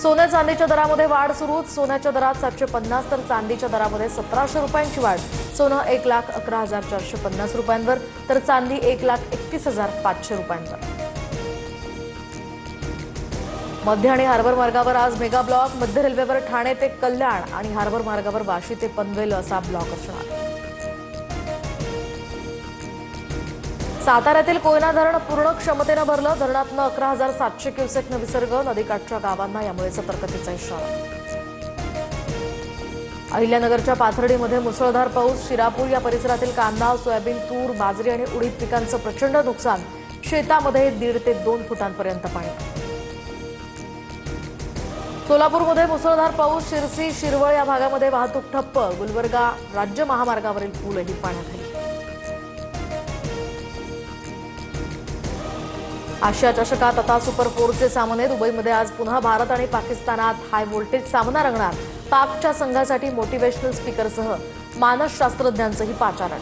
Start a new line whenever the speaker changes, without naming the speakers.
सोन्या चांदीच्या दरामध्ये वाढ सुरूच। सोन्याच्या दरात 750 तर चांदीच्या दरामध्ये 1700 रुपयांची वाढ। सोनं 1,11,450 रुपयांवर तर चांदी 1,31,500 रुपयांवर। मध्य आणि हार्बर मार्गावर आज मेगा ब्लॉक। मध्य रेल्वेवर ठाणे ते कल्याण आणि हार्बर मार्गावर वाशी ते पनवेल असा ब्लॉक असणार। साताऱ्यातील कोयना धरण पूर्ण क्षमतेनं भरलं। धरणातनं 11,700 क्युसेकनं विसर्ग। नदीकाठच्या गावांना यामुळे सतर्कतेचा इशारा। अहिल्यानगरच्या पाथर्डीमध्ये मुसळधार पाऊस। शिरापूर या परिसरातील कांदा, सोयाबीन, तूर, बाजरी आणि उडीद पिकांचं प्रचंड नुकसान। शेतामध्ये 1.5 ते 2 फुटांपर्यंत पाणी। सोलापूरमध्ये मुसळधार पाऊस। शिरसी, शिरवळ या भागामध्ये वाहतूक ठप्प। गुलबर्गा राज्य महामार्गावरील पूलही पाण्याखाली। आशिया चषकात आता सुपर 4चे सामने। दुबईमध्ये आज पुन्हा भारत आणि पाकिस्तानात हाय व्होल्टेज सामना रंगणार। पाकच्या संघासाठी मोटिवेशनल स्पीकरसह मानसशास्त्रज्ञांचंही पाचारण।